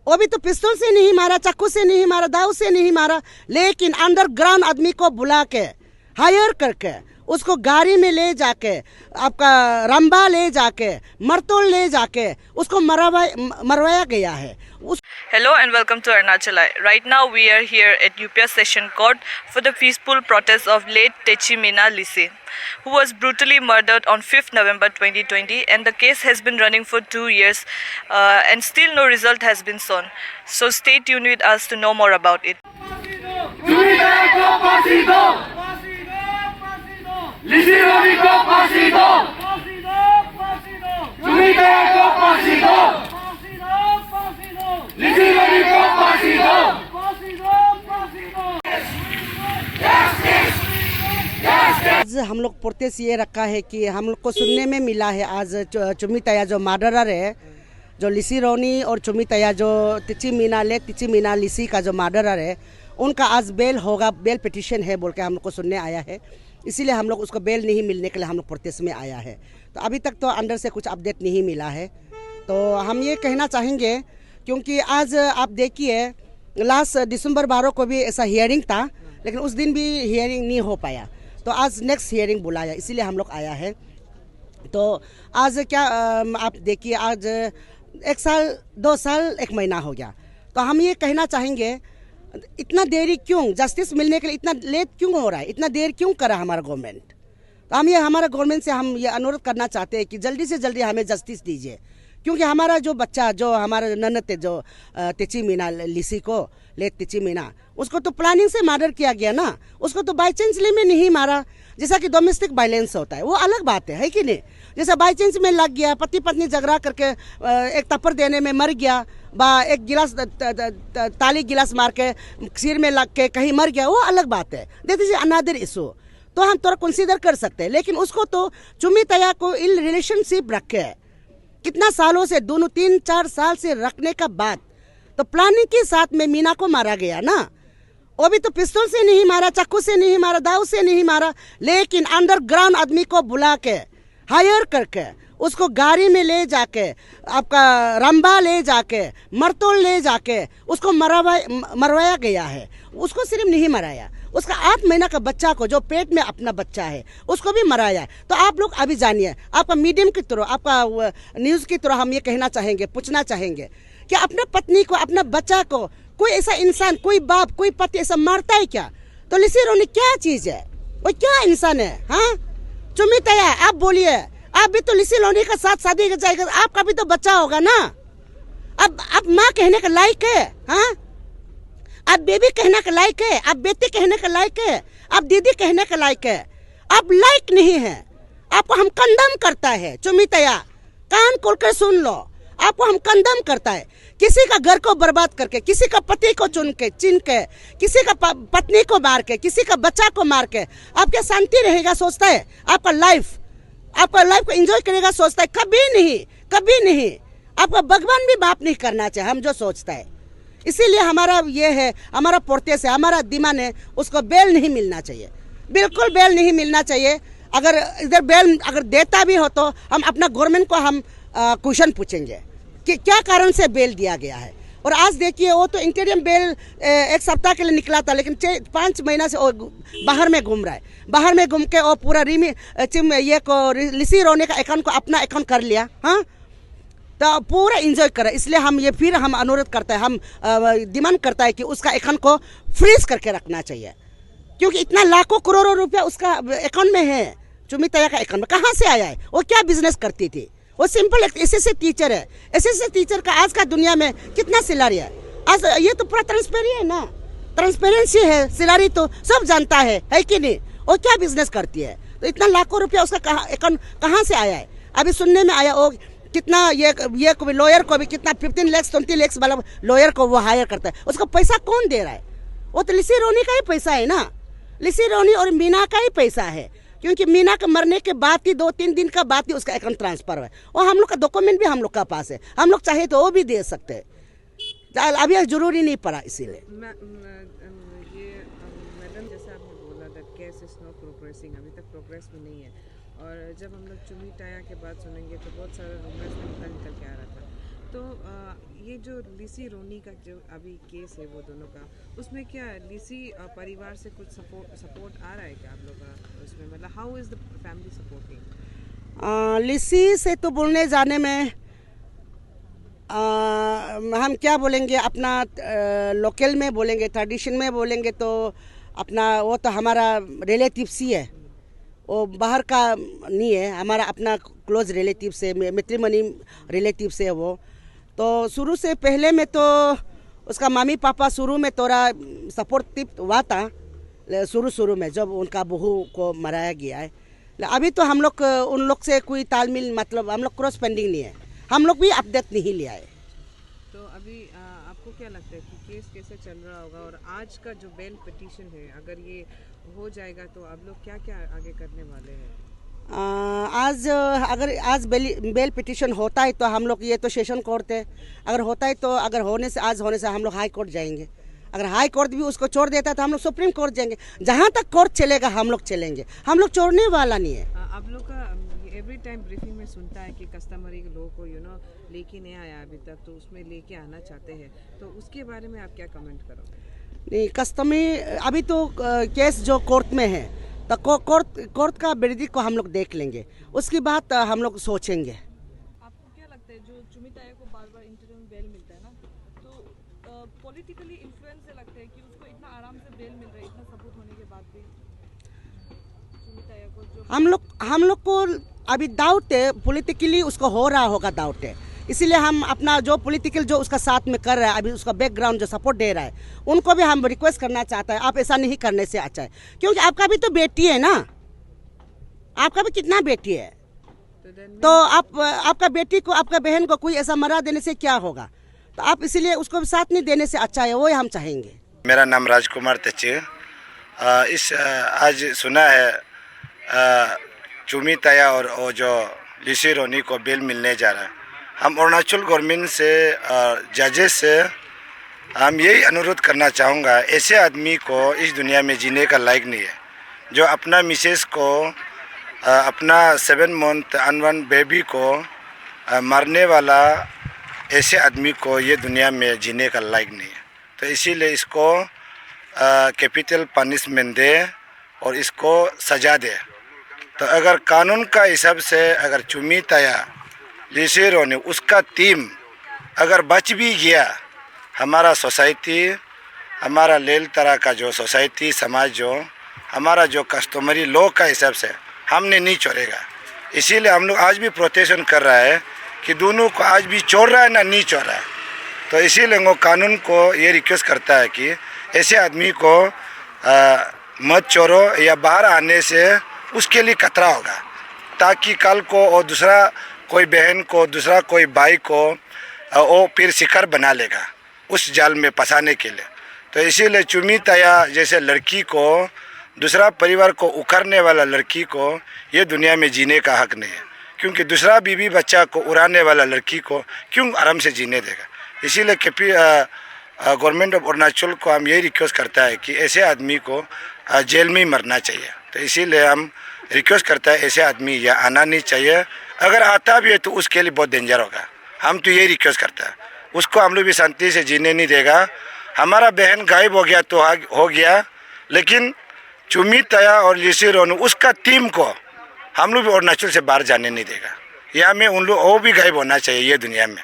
वो भी तो पिस्तौल से नहीं मारा, चाकू से नहीं मारा, दाव से नहीं मारा, लेकिन अंडरग्राउंड आदमी को बुला के हायर करके उसको गाड़ी में ले जाके आपका रंबा ले जाके मरतोल ले जाके उसको मरवाया गया है। Hello and welcome to Arunachalai. Right now we are here at UPS Session Court for the peaceful protest of late Techi Meena Lisi, who was brutally murdered on 5th November 2020, and the case has been running for 2 years and still no result has been shown. So stay tuned with us to know more about it. आज हम लोग protest ये रखा है कि हम लोग को सुनने में मिला है आज चुमी तया जो मर्डरर है, जो लिसी रोनी और चुमी तया जो तिची मीना लिसी का जो मर्डरर है, उनका आज बेल होगा, बेल पिटिशन है बोल के हम लोग को सुनने आया है। इसीलिए हम लोग उसको बेल नहीं मिलने के लिए हम लोग प्रोटेस्ट में आया है। तो अभी तक तो अंदर से कुछ अपडेट नहीं मिला है। तो हम ये कहना चाहेंगे क्योंकि आज आप देखिए लास्ट दिसंबर 12 को भी ऐसा हियरिंग था, लेकिन उस दिन भी हियरिंग नहीं हो पाया। तो आज नेक्स्ट हियरिंग बुलाया, इसीलिए हम लोग आया है। तो आज क्या आप देखिए आज 1 साल 2 साल 1 महीना हो गया। तो हम ये कहना चाहेंगे इतना देरी क्यों, जस्टिस मिलने के लिए इतना लेट क्यों हो रहा है, इतना देर क्यों कर रहा है हमारा गवर्नमेंट। तो हम ये हमारा गवर्नमेंट से हम ये अनुरोध करना चाहते हैं कि जल्दी से जल्दी हमें जस्टिस दीजिए, क्योंकि हमारा जो बच्चा जो हमारा ननद जो तिची मीना लिसी को ले तिची मीना, उसको तो प्लानिंग से मर्डर किया गया ना, उसको तो बाई चांसली में नहीं मारा। जैसा कि डोमेस्टिक वायलेंस होता है वो अलग बात है कि नहीं। जैसा बाई चांस में लग गया, पति पत्नी झगड़ा करके एक थप्पड़ देने में मर गया, बा एक गिलास ताली गिलास मार के सिर में लग के कहीं मर गया, वो अलग बात है। दैट इज अनदर इशू, तो हम थोड़ा कंसीडर कर सकते हैं। लेकिन उसको तो चुमी तया को इल रिलेशनशिप रखे कितना सालों से, दोनों 3-4 साल से रखने का बाद तो प्लानिंग के साथ में मीना को मारा गया ना। वो भी तो पिस्तौल से नहीं मारा, चाकू से नहीं मारा, दाव से नहीं मारा, लेकिन अंडरग्राउंड आदमी को बुला के हायर करके उसको गाड़ी में ले जाके आपका रंबा ले जाके मरतोल ले जाके उसको मरवाया गया है। उसको सिर्फ नहीं मराया, उसका 8 महीना का बच्चा को जो पेट में अपना बच्चा है उसको भी मराया है। तो आप लोग अभी जानिए, आपका मीडियम की तरह, आपका न्यूज़ की तरह हम ये कहना चाहेंगे, पूछना चाहेंगे कि अपना पत्नी को, अपना बच्चा को कोई ऐसा इंसान, कोई बाप, कोई पति ऐसा मारता है क्या? तो लिसी रोनी क्या चीज़ है, वो क्या इंसान है? हाँ चुमी तया आप बोलिए, आप भी तो लिसी रोनी का साथ शादी जाएगा, आपका भी तो बच्चा होगा ना। अब आप माँ कहने का लायक है? हाँ आप बेबी कहने के लायक है, आप बेटी कहने के लायक है, आप दीदी कहने के लायक है, आप लायक नहीं है। आपको हम कंडम करता है चुमी तया, कान खोल कर सुन लो, आपको हम कंडम करता है। किसी का घर को बर्बाद करके, किसी का पति को चीन के, किसी का पत्नी को मार के, किसी का बच्चा को मार के आप क्या शांति रहेगा सोचता है? आपका लाइफ को एंजॉय करेगा सोचता है? कभी नहीं, कभी नहीं। आपका भगवान भी माफ नहीं करना चाहिए, हम जो सोचता है। इसीलिए हमारा ये है, हमारा प्रोटेस्ट है, हमारा डिमांड है, उसको बेल नहीं मिलना चाहिए, बिल्कुल बेल नहीं मिलना चाहिए। अगर इधर बेल अगर देता भी हो तो हम अपना गवर्नमेंट को हम क्वेश्चन पूछेंगे कि क्या कारण से बेल दिया गया है। और आज देखिए वो तो इंटीरियम बेल 1 सप्ताह के लिए निकला था, लेकिन 5 महीना से वो बाहर में घूम रहा है। बाहर में घूम के वो पूरा ये को लिसी रोने का अकाउंट को अपना अकाउंट कर लिया, हाँ तो पूरा एंजॉय करें। इसलिए हम ये फिर हम अनुरोध करते हैं, हम डिमांड करता है कि उसका अकाउंट को फ्रीज करके रखना चाहिए, क्योंकि इतना लाखों करोड़ों रुपया उसका अकाउंट में है। चुमी तया का अकाउंट में कहाँ से आया है? वो क्या बिजनेस करती थी? वो सिंपल एक एसएससी टीचर है। एसएससी टीचर का आज का दुनिया में कितना सैलरी है? आज ये तो पूरा ट्रांसपेरेंसी है ना, ट्रांसपेरेंसी है, सैलरी तो सब जानता है कि नहीं? वो क्या बिजनेस करती है? तो इतना लाखों रुपया उसका अकाउंट कहाँ से आया है? अभी सुनने में आया वो कितना ये लॉयर को भी कितना 15 लाख 20 लाख वाला लॉयर को वो हायर करता है। उसको पैसा कौन दे रहा है? वो तो लिसी रोनी का ही पैसा है ना, लिसी रोनी और मीना का ही पैसा है, क्योंकि मीना के मरने के बाद ही 2-3 दिन का बाद ही उसका अकाउंट ट्रांसफर है। और हम लोग का डॉक्यूमेंट भी हम लोग का पास है, हम लोग चाहे तो वो भी दे सकते हैं, अभी जरूरी नहीं पड़ा। इसीलिए मैडम जैसे आपने बोला that case is not progressing, अभी तक प्रोग्रेस भी नहीं है। और जब हम लोग चुमी तया के बाद सुनेंगे तो बहुत सारे रूमर्स निकल के आ रहा था। तो ये जो लिसी रोनी का जो अभी केस है वो दोनों का, उसमें क्या लिसी परिवार से कुछ सपोर्ट आ रहा है क्या आप लोग का उसमें, मतलब how is the family supporting? लिसी से तो बोलने जाने में हम क्या बोलेंगे, अपना लोकल में बोलेंगे, ट्रेडिशन में बोलेंगे तो अपना वो तो हमारा रिलेटिव्स ही है, वो बाहर का नहीं है, हमारा अपना क्लोज रिलेटिव से, मैट्रिमनी रिलेटिव से है वो। तो शुरू से पहले में तो उसका मम्मी पापा शुरू में थोड़ा सपोर्टिव हुआ था, शुरू में जब उनका बहू को मराया गया है। अभी तो हम लोग उन लोग से कोई तालमेल, मतलब हम लोग क्रॉस पेंडिंग नहीं है, हम लोग भी अपडेट नहीं लिया है। तो अभी आपको क्या लगता है कि केस कैसे चल रहा होगा, और आज का जो बेल पिटीशन है अगर ये हो जाएगा तो आप लोग क्या क्या आगे करने वाले हैं? आज बेल पिटीशन होता है तो हम लोग, ये तो सेशन कोर्ट है, अगर होता है तो अगर आज होने से हम लोग हाई कोर्ट जाएंगे, अगर हाई कोर्ट भी उसको छोड़ देता है तो हम लोग सुप्रीम कोर्ट जाएंगे, जहाँ तक कोर्ट चलेगा हम लोग चलेंगे, हम लोग छोड़ने वाला नहीं है। आप लोग का एवरी टाइम ब्रीफिंग में सुनता है कि कस्टमरी लोगों को लेके नहीं आया अभी तक, तो उसमें लेके आना चाहते हैं, तो उसके बारे में आप क्या कमेंट करोगे? नहीं, कस्टमरी अभी तो केस जो कोर्ट में है तो कोर्ट का वर्डिक्ट को हम लोग देख लेंगे, उसके बाद हम लोग सोचेंगे। आपको क्या लगता है जो चुमिताया को बार बार इंटरिम बेल मिलता है ना, तो पॉलिटिकली इन्फ्लुएंस से लगता है कि उसको इतना आराम से बेल मिल रहा है, इतना सबूत होने के बाद भी चुमिताया को जो हम लोग को अभी डाउट है, पॉलिटिकली उसको हो रहा होगा डाउट है, इसीलिए हम अपना जो पॉलिटिकल जो उसका साथ में कर रहा है, अभी उसका बैकग्राउंड जो सपोर्ट दे रहा है, उनको भी हम रिक्वेस्ट करना चाहता है, आप ऐसा नहीं करने से अच्छा है, क्योंकि आपका भी तो बेटी है ना, आपका भी कितना बेटी है, तो आपका बेटी को, आपका बहन को कोई ऐसा मरा देने से क्या होगा, तो आप इसीलिए उसको भी साथ नहीं देने से अच्छा है, वो हम चाहेंगे। मेरा नाम राजकुमार तेची। आज सुना है चुमिताया और वो जो लिसी रोनी को बेल मिलने जा रहा है। हम अरुणाचल गवर्नमेंट से, जजेस से हम यही अनुरोध करना चाहूँगा, ऐसे आदमी को इस दुनिया में जीने का लायक नहीं है, जो अपना मिसेस को, अपना 7 मंथ अनवन बेबी को मारने वाला ऐसे आदमी को ये दुनिया में जीने का लायक नहीं है। तो इसीलिए इसको कैपिटल पनिशमेंट दे और इसको सजा दे। तो अगर कानून का हिसाब से अगर चुमिताया, लिसी रोनी, उसका टीम अगर बच भी गया, हमारा सोसाइटी, हमारा लेल तरह का जो सोसाइटी समाज, जो हमारा जो कस्टमरी लॉ का हिसाब से हमने नहीं छोड़ेगा। इसीलिए हम लोग आज भी प्रोटेस्ट कर रहा है कि दोनों को आज भी छोड़ रहा है ना नहीं छोड़ रहा है। तो इसीलिए वो कानून को ये रिक्वेस्ट करता है कि ऐसे आदमी को मत छोड़ो, या बाहर आने से उसके लिए खतरा होगा, ताकि कल को और दूसरा कोई बहन को, दूसरा कोई भाई को वो फिर शिकार बना लेगा उस जाल में फंसाने के लिए। तो इसीलिए चुमिताया जैसे लड़की को, दूसरा परिवार को उखाड़ने वाला लड़की को ये दुनिया में जीने का हक नहीं है, क्योंकि दूसरा बीवी बच्चा को उड़ाने वाला लड़की को क्यों आराम से जीने देगा। इसीलिए गवर्नमेंट ऑफ अरुणाचल को हम यही रिक्वेस्ट करता है कि ऐसे आदमी को जेल में ही मरना चाहिए। तो इसीलिए हम रिक्वेस्ट करता है ऐसे आदमी यहाँ आना नहीं चाहिए, अगर आता भी है तो उसके लिए बहुत डेंजर होगा। हम तो यही रिक्वेस्ट करता है, उसको हम लोग भी शांति से जीने नहीं देगा। हमारा बहन गायब हो गया तो हो गया, लेकिन चुमिताया और लिसी रोनी उसका टीम को हम लोग भी अरुणाचल से बाहर जाने नहीं देगा। यहाँ में उन लोग वो भी गायब होना चाहिए ये दुनिया में।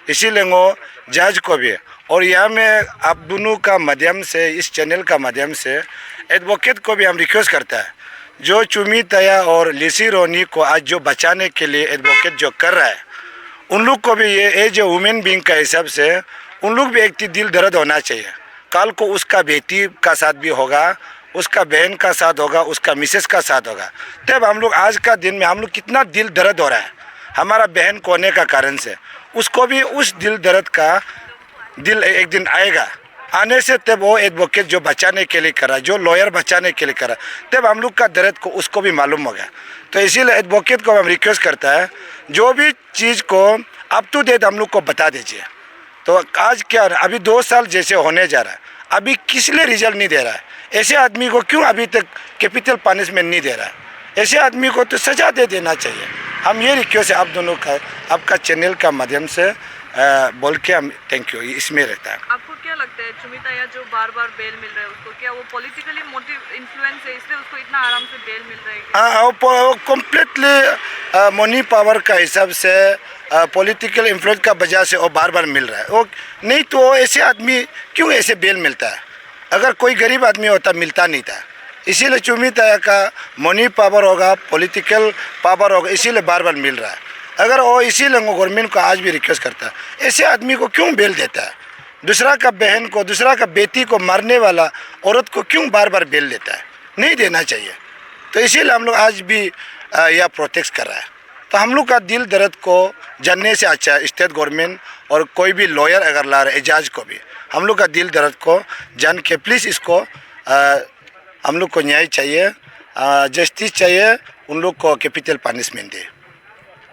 इसीलिए वो जज को भी, और यहाँ में आप दोनों का माध्यम से, इस चैनल का माध्यम से एडवोकेट को भी हम रिक्वेस्ट करता है, जो चुमिताया और लिसी रोनी को आज जो बचाने के लिए एडवोकेट जो कर रहा है, उन लोग को भी ये एज ए वुमेन बीइंग का हिसाब से उन लोग भी एक दिल दर्द होना चाहिए। कल को उसका बेटी का साथ भी होगा, उसका बहन का साथ होगा, उसका मिसेस का साथ होगा। तब हम लोग आज का दिन में हम लोग कितना दिल दर्द हो रहा है हमारा बहन कोने का कारण से, उसको भी उस दिल दर्द का दिल एक दिन आएगा, आने से तब वो एडवोकेट जो बचाने के लिए करा, जो लॉयर बचाने के लिए करा, तब हम लोग का दर्द को उसको भी मालूम होगा। तो इसीलिए एडवोकेट को हम रिक्वेस्ट करता है, जो भी चीज़ को अप टू डेट हम लोग को बता दीजिए। तो आज क्या अभी 2 साल जैसे होने जा रहा है, अभी किस लिए रिजल्ट नहीं दे रहा है, ऐसे आदमी को क्यों अभी तक कैपिटल पनिशमेंट नहीं दे रहा है, ऐसे आदमी को तो सज़ा दे देना चाहिए। हम ये रिक्वेस्ट है आप दोनों का, आपका चैनल का माध्यम से बोल के हम थैंक यू इसमें रहता है। आपको क्या लगता है चुमी ताया जो बार बार बेल मिल रहा है उसको, क्या वो पॉलिटिकली मोटिव इन्फ्लुएंस है इसलिए उसको इतना आराम से बेल मिल रहा है क्या? वो कम्प्लीटली मनी पावर का हिसाब से पॉलिटिकल इन्फ्लुएंस का वजह से वो बार बार मिल रहा है। वो नहीं तो ऐसे आदमी क्यों ऐसे बेल मिलता है? अगर कोई गरीब आदमी होता मिलता नहीं था। इसीलिए चुमी ताया का मनी पावर होगा, पॉलिटिकल पावर होगा, इसीलिए बार बार मिल रहा है। अगर वो इसीलिए गवर्नमेंट को आज भी रिक्वेस्ट करता है ऐसे आदमी को क्यों बेल देता है? दूसरा का बहन को, दूसरा का बेटी को मारने वाला औरत को क्यों बार बार बेल देता है? नहीं देना चाहिए। तो इसीलिए हम लोग आज भी यह प्रोटेस्ट कर रहा है। तो हम लोग का दिल दर्द को जानने से अच्छा है स्टेट गवर्नमेंट और कोई भी लॉयर अगर ला रहे एजाज को भी हम लोग का दिल दर्द को जान के प्लीज़ इसको हम लोग को न्याय चाहिए, जस्टिस चाहिए, उन लोग को कैपिटल पनिशमेंट दे।